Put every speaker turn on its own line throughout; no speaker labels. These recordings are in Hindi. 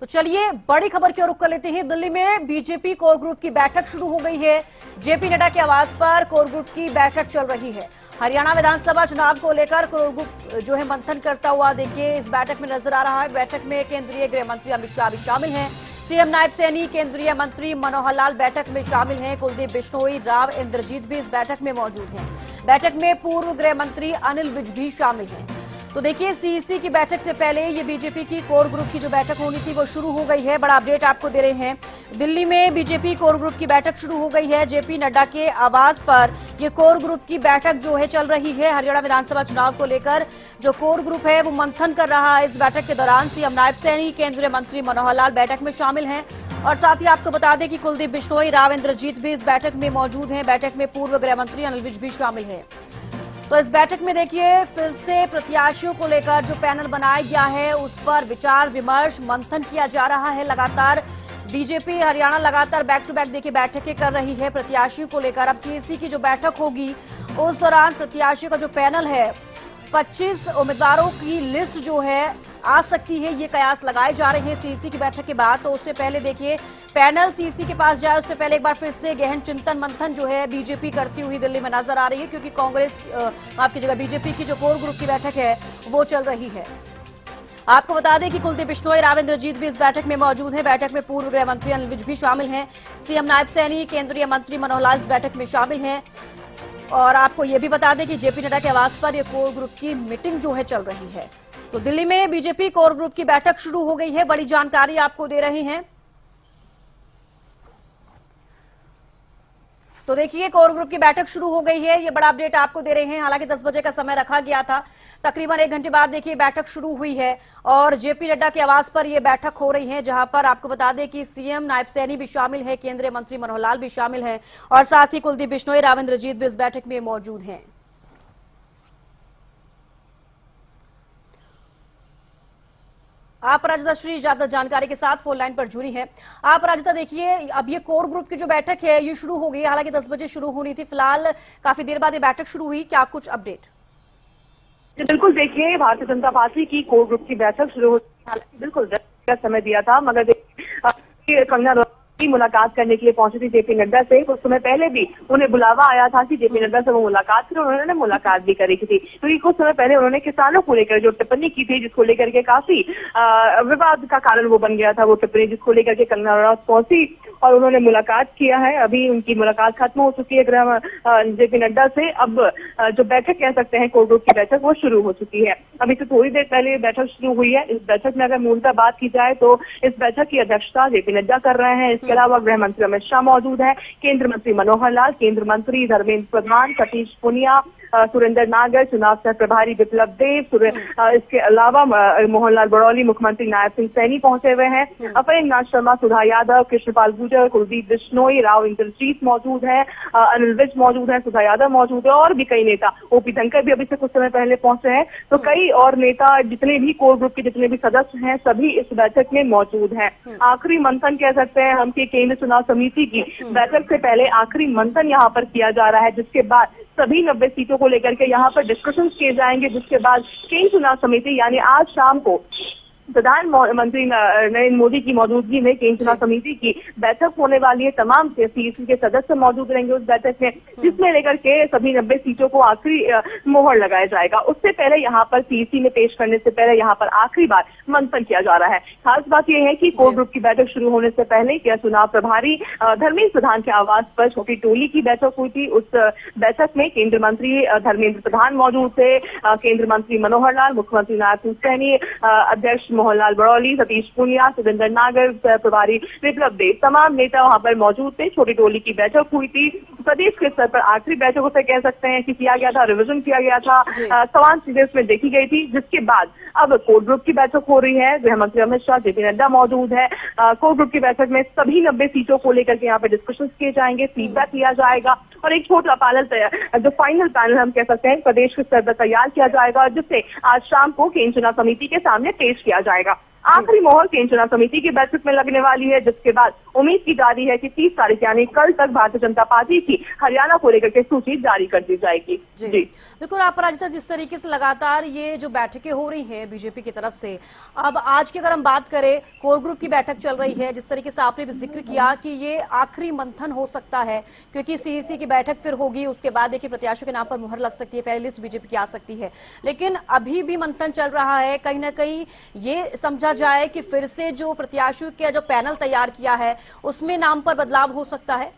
तो चलिए बड़ी खबर की ओर रुख कर लेते हैं। दिल्ली में बीजेपी कोर ग्रुप की बैठक शुरू हो गई है। जेपी नड्डा के आवास पर कोर ग्रुप की बैठक चल रही है। हरियाणा विधानसभा चुनाव को लेकर कोर ग्रुप जो है मंथन करता हुआ देखिए इस बैठक में नजर आ रहा है। बैठक में केंद्रीय गृह मंत्री अमित शाह भी शामिल हैं। सीएम नायब सैनी, केंद्रीय मंत्री मनोहर लाल बैठक में शामिल हैं। कुलदीप बिश्नोई, राव इंद्रजीत भी इस बैठक में मौजूद हैं। बैठक में पूर्व गृह मंत्री अनिल विज भी शामिल हैं। तो देखिए सीईसी की बैठक से पहले ये बीजेपी की कोर ग्रुप की जो बैठक होनी थी वो शुरू हो गई है। बड़ा अपडेट आपको दे रहे हैं। दिल्ली में बीजेपी कोर ग्रुप की बैठक शुरू हो गई है। जेपी नड्डा के आवास पर ये कोर ग्रुप की बैठक जो है चल रही है। हरियाणा विधानसभा चुनाव को लेकर जो कोर ग्रुप है वो मंथन कर रहा है। इस बैठक के दौरान सीएम नायब सैनी, केंद्रीय मंत्री मनोहर लाल बैठक में शामिल हैं और साथ ही आपको बता दें कि कुलदीप बिश्नोई, राव इंद्रजीत भी इस बैठक में मौजूद हैं। बैठक में पूर्व गृह मंत्री अनिल विज भी शामिल है। तो इस बैठक में देखिए फिर से प्रत्याशियों को लेकर जो पैनल बनाया गया है उस पर विचार विमर्श मंथन किया जा रहा है। लगातार बीजेपी हरियाणा लगातार बैक टू बैक देखिए बैठकें कर रही है प्रत्याशियों को लेकर। अब सीईसी की जो बैठक होगी उस दौरान प्रत्याशियों का जो पैनल है 25 उम्मीदवारों की लिस्ट जो है आ सकती है, ये कयास लगाए जा रहे हैं सीईसी की बैठक के बाद। तो उससे पहले देखिए पैनल सीईसी के पास जाए उससे पहले एक बार फिर से गहन चिंतन मंथन जो है बीजेपी करती हुई दिल्ली में नजर आ रही है, क्योंकि कांग्रेस माफ कीजिएगा बीजेपी की जो कोर ग्रुप की बैठक है वो चल रही है। आपको बता दें कि कुलदीप बिश्नोई, राव इंद्रजीत भी इस बैठक में मौजूद हैं। बैठक में पूर्व गृह मंत्री अनिल विज भी शामिल हैं। सीएम नायब सैनी, केंद्रीय मंत्री मनोहर लाल इस बैठक में शामिल हैं। और आपको ये भी बता दें कि जेपी नड्डा के आवास पर यह कोर ग्रुप की मीटिंग जो है चल रही है। तो दिल्ली में बीजेपी कोर ग्रुप की बैठक शुरू हो गई है। बड़ी जानकारी आपको दे रहे हैं। तो देखिए कोर ग्रुप की बैठक शुरू हो गई है, ये बड़ा अपडेट आपको दे रहे हैं। हालांकि 10 बजे का समय रखा गया था, तकरीबन 1 घंटे बाद देखिए बैठक शुरू हुई है और जेपी नड्डा के आवास पर यह बैठक हो रही है, जहां पर आपको बता दें कि सीएम नायब सैनी भी शामिल है, केंद्रीय मंत्री मनोहर लाल भी शामिल हैं और साथ ही कुलदीप बिश्नोई, राव इंद्रजीत भी इस बैठक में मौजूद हैं। आप राजिता श्री ज्यादा जानकारी के साथ फोन लाइन पर जुड़ी हैं। आप राजिता देखिए अब ये कोर ग्रुप की जो बैठक है ये शुरू हो गई है। हालांकि 10 बजे शुरू होनी थी, फिलहाल काफी देर बाद ये बैठक शुरू हुई, क्या कुछ अपडेट?
बिल्कुल देखिए भारतीय जनता पार्टी की कोर ग्रुप की बैठक शुरू होती है। हालांकि बिल्कुल समय दिया था, मगर देखिए कंगना की मुलाकात करने के लिए पहुंची थी जेपी नड्डा से। कुछ समय पहले भी उन्हें बुलावा आया था कि जेपी नड्डा से वो मुलाकात करें, उन्होंने मुलाकात भी करी थी। क्योंकि कुछ समय पहले उन्होंने किसानों को लेकर जो टिप्पणी की थी, जिसको लेकर के काफी विवाद का कारण वो बन गया था वो टिप्पणी, जिसको लेकर के कंगना रनौत पहुंची और उन्होंने मुलाकात किया है। अभी उनकी मुलाकात खत्म हो चुकी है गृह जेपी नड्डा से। अब जो बैठक कह सकते हैं कोर ग्रुप की बैठक वो शुरू हो चुकी है। अभी से थोड़ी देर पहले बैठक शुरू हुई है। इस बैठक में अगर मूलतः बात की जाए तो इस बैठक की अध्यक्षता जेपी नड्डा कर रहे हैं। इसके अलावा गृह मंत्री अमित शाह मौजूद है, केंद्रीय मंत्री मनोहर लाल, केंद्रीय मंत्री धर्मेंद्र प्रधान, सतीश पूनिया, सुरेंद्र नागर, चुनाव सह प्रभारी विप्लव देव, इसके अलावा मोहनलाल बड़ौली, मुख्यमंत्री नायब सिंह सैनी पहुंचे हुए हैं। अभयनाथ शर्मा, सुधा यादव, कृष्णपाल गुर्जर, कुलदीप बिश्नोई, राव इंद्रजीत मौजूद है, अनिल विज मौजूद है, सुधा यादव मौजूद है और भी कई नेता। ओपी धनखड़ भी अभी से कुछ समय पहले पहुंचे हैं। तो कई और नेता, जितने भी कोर ग्रुप के जितने भी सदस्य हैं, सभी इस बैठक में मौजूद हैं। आखिरी मंथन कह सकते हैं हम कि केंद्र चुनाव समिति की बैठक से पहले आखिरी मंथन यहाँ पर किया जा रहा है, जिसके बाद सभी 90 सीटों को लेकर के यहाँ पर डिस्कशन किए जाएंगे, जिसके बाद केंद्र चुनाव समिति यानी आज शाम को प्रधानमंत्री नरेंद्र मोदी की मौजूदगी में केंद्र चुनाव समिति की बैठक होने वाली है। तमाम सीईसी के सदस्य मौजूद रहेंगे उस बैठक में, जिसमें लेकर के सभी 90 सीटों को आखिरी मोहर लगाया जाएगा। उससे पहले यहाँ पर सीईसी में पेश करने से पहले यहाँ पर आखिरी बार मंथन किया जा रहा है। खास बात यह है कि कोर ग्रुप की बैठक शुरू होने से पहले क्या चुनाव प्रभारी धर्मेंद्र प्रधान के आवास पर छोटी टोली की बैठक हुई थी। उस बैठक में केंद्रीय मंत्री धर्मेंद्र प्रधान मौजूद थे, केंद्रीय मंत्री मनोहर लाल, मुख्यमंत्री नायब सिंह सैनी, अध्यक्ष मोहनलाल बड़ौली, सतीश पूनिया, सुरेंद्र नागर, प्रभारी विप्लव देव, तमाम नेता वहां पर मौजूद थे। छोटी टोली की बैठक हुई थी। प्रदेश के स्तर पर आखिरी बैठक उसे कह सकते हैं कि किया गया था, रिविजन किया गया था, तमाम चीजें उसमें देखी गई थी। जिसके बाद अब कोर ग्रुप की बैठक हो रही है। गृह मंत्री अमित शाह, जेपी नड्डा मौजूद है। कोर ग्रुप की बैठक में सभी 90 सीटों को लेकर के यहाँ पर डिस्कशन किए जाएंगे, फीडबैक लिया जाएगा और एक छोटा पैनल, जो फाइनल पैनल हम कह सकते हैं, प्रदेश के स्तर पर तैयार किया जाएगा, जिसे आज शाम को केंद्र चुनाव समिति के सामने पेश किया जाएगा। आखिरी मोहर केंद्रीय चुनाव समिति की बैठक में लगने वाली है, जिसके बाद उम्मीद की जा रही है कि 30 तारीख यानी कल तक भारतीय जनता पार्टी की हरियाणा को लेकर के सूची जारी कर दी जाएगी।
जी बिल्कुल। अपराजिता, जिस तरीके से लगातार ये जो बैठकें हो रही हैं बीजेपी की तरफ से, अब आज की अगर हम बात करें, कोर ग्रुप की बैठक चल रही है, जिस तरीके से आपने भी जिक्र किया कि ये आखिरी मंथन हो सकता है, क्योंकि सीईसी की बैठक फिर होगी, उसके बाद देखिए प्रत्याशियों के नाम पर मुहर लग सकती है, पहली लिस्ट बीजेपी की आ सकती है, लेकिन अभी भी मंथन चल रहा है। कहीं ना कहीं ये समझा जाए कि फिर से जो प्रत्याशियों का जो पैनल तैयार किया है उसमें नाम पर बदलाव हो सकता है।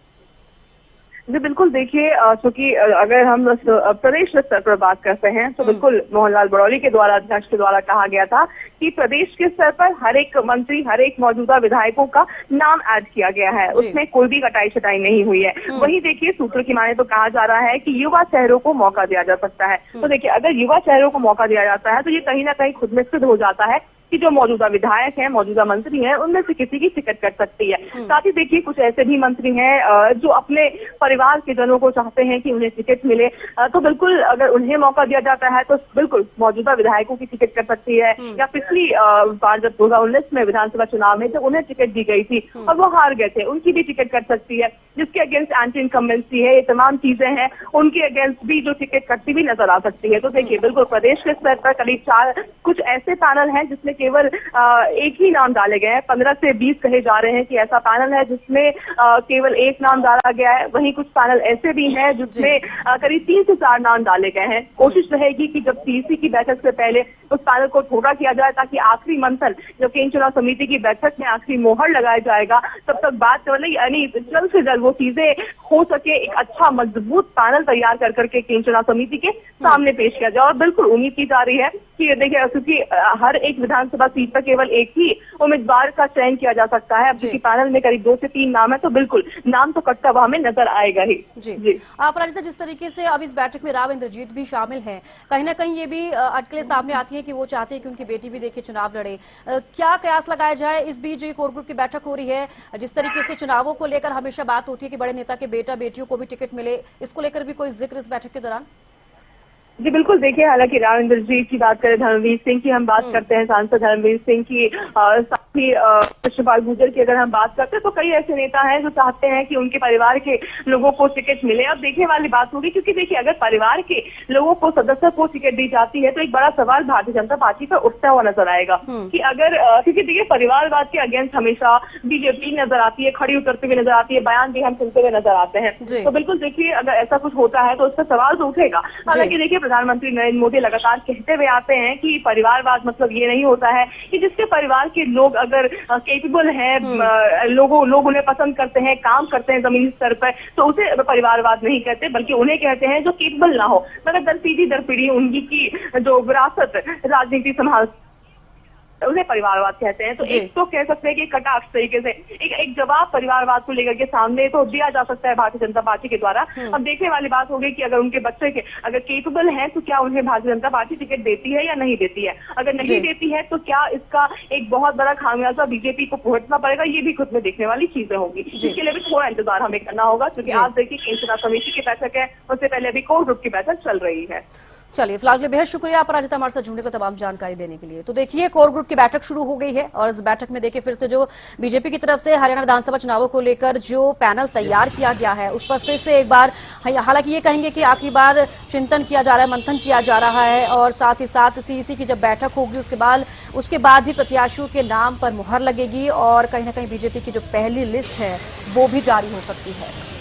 जी बिल्कुल, देखिए चूंकि अगर हम प्रदेश स्तर पर बात करते हैं तो बिल्कुल मोहनलाल बड़ौली के द्वारा, अध्यक्ष के द्वारा कहा गया था कि प्रदेश के स्तर पर हर एक मंत्री, हर एक मौजूदा विधायकों का नाम ऐड किया गया है, उसमें कोई भी कटाई छटाई नहीं हुई है। वहीं देखिए सूत्र की माने तो कहा जा रहा है कि युवा चेहरों को मौका दिया जा सकता है। तो देखिए अगर युवा चेहरों को मौका दिया जाता है तो ये कहीं ना कहीं खुद में सिद्ध हो जाता है कि जो मौजूदा विधायक हैं, मौजूदा मंत्री हैं, उनमें से किसी की टिकट कट सकती है। साथ ही देखिए कुछ ऐसे भी मंत्री हैं जो अपने परिवार के जनों को चाहते हैं कि उन्हें टिकट मिले, तो बिल्कुल अगर उन्हें मौका दिया जाता है तो बिल्कुल मौजूदा विधायकों की टिकट कट सकती है। या पिछली बार जब 2019 में विधानसभा चुनाव में जब उन्हें टिकट दी गई थी और वो हार गए थे, उनकी भी टिकट कट सकती है। जिसके अगेंस्ट एंटी इनकम्बेंसी है, ये तमाम चीजें हैं, उनके अगेंस्ट भी जो टिकट कटती भी नजर आ सकती है। तो देखिए बिल्कुल प्रदेश के स्तर पर करीब 4 कुछ ऐसे पैनल हैं जिसमें केवल एक ही नाम डाले गए हैं। 15 से 20 कहे जा रहे हैं कि ऐसा पैनल है जिसमें केवल एक नाम डाला गया है। वहीं कुछ पैनल ऐसे भी हैं जिसमें करीब 3 से 4 नाम डाले गए हैं। कोशिश रहेगी कि जब सीईसी की बैठक से पहले उस पैनल को छोटा किया जाए, ताकि आखिरी मंथन जो केंद्रीय चुनाव समिति की बैठक में आखिरी मोहर लगाया जाएगा, तब तक बात चले, यानी जल्द से जल्द वो चीजें हो सके, एक अच्छा मजबूत पैनल तैयार कर करके केंद्रीय चुनाव समिति के सामने पेश किया जाए। और बिल्कुल उम्मीद की जा रही है कि देखिए क्योंकि हर एक विधानसभा सीट पर केवल एक ही उम्मीदवार का चयन किया जा सकता है। अब चूंकि पैनल में करीब 2 से 3 नाम है तो बिल्कुल नाम तो कटता हुआ हमें नजर आएगा ही।
जी अपराजिता, जिस तरीके से अब इस बैठक में राव इंद्रजीत भी शामिल हैं, कहीं ना कहीं ये भी अटकलें सामने आती है कि वो चाहते हैं कि उनकी बेटी भी देखिए चुनाव लड़े। क्या कयास लगाया जाए? इस बीच जो कोर ग्रुप की बैठक हो रही है, जिस तरीके से चुनावों को लेकर हमेशा बात होती है कि बड़े नेता के बेटा बेटियों को भी टिकट मिले, इसको लेकर भी कोई जिक्र इस बैठक के दौरान?
जी बिल्कुल, देखिए हालांकि राव इंद्रजीत की बात करें, धर्मवीर सिंह की हम बात करते हैं, सांसद धर्मवीर सिंह की, साथ ही कृष्णपाल गुर्जर की अगर हम बात करते हैं तो कई ऐसे नेता हैं जो चाहते हैं कि उनके परिवार के लोगों को टिकट मिले। अब देखने वाली बात होगी, क्योंकि देखिए अगर परिवार के लोगों को, सदस्य को टिकट दी जाती है तो एक बड़ा सवाल भारतीय जनता पार्टी पर उठता हुआ नजर आएगा कि अगर, क्योंकि देखिए परिवारवाद के अगेंस्ट हमेशा बीजेपी नजर आती है, खड़ी उतरती हुई नजर आती है, बयान भी हम सुनते हुए नजर आते हैं। तो बिल्कुल देखिए अगर ऐसा कुछ होता है तो उस पर सवाल तो उठेगा। हालांकि देखिए प्रधानमंत्री नरेंद्र मोदी लगातार कहते हुए आते हैं कि परिवारवाद मतलब ये नहीं होता है कि जिसके परिवार के लोग अगर केपेबल हैं, लोग उन्हें पसंद करते हैं, काम करते हैं जमीनी स्तर पर, तो उसे परिवारवाद नहीं कहते, बल्कि उन्हें कहते हैं जो केपेबल ना हो, मगर दर पीढ़ी उनकी की जो विरासत राजनीति संभाल, उन्हें परिवारवाद कहते हैं। तो एक तो कह सकते हैं कि कटाक्ष तरीके से एक जवाब परिवारवाद को लेकर के सामने तो दिया जा सकता है भारतीय जनता पार्टी के द्वारा। अब देखने वाली बात होगी कि अगर उनके बच्चे के अगर केपेबल हैं तो क्या उन्हें भारतीय जनता पार्टी टिकट देती है या नहीं देती है। अगर नहीं देती है तो क्या इसका एक बहुत बड़ा खामियाजा बीजेपी को भुगतना पड़ेगा, ये भी खुद में देखने वाली चीजें होगी। इसके लिए भी थोड़ा इंतजार हमें करना होगा, क्योंकि आज देखिए केंद्रीय चुनाव समिति की बैठक है, उससे पहले अभी कोर ग्रुप की बैठक चल रही है।
चलिए, फिलहाल के लिए बेहद शुक्रिया अपराजिता हमारे साथ जुड़ने को, तमाम जानकारी देने के लिए। तो देखिए कोर ग्रुप की बैठक शुरू हो गई है और इस बैठक में देखिए फिर से जो बीजेपी की तरफ से हरियाणा विधानसभा चुनावों को लेकर जो पैनल तैयार किया गया है उस पर फिर से एक बार, हालांकि ये कहेंगे कि आखिरी बार चिंतन किया जा रहा है, मंथन किया जा रहा है, और साथ ही साथ सीईसी की जब बैठक होगी उसके बाद भी प्रत्याशियों के नाम पर मुहर लगेगी और कहीं ना कहीं बीजेपी की जो पहली लिस्ट है वो भी जारी हो सकती है।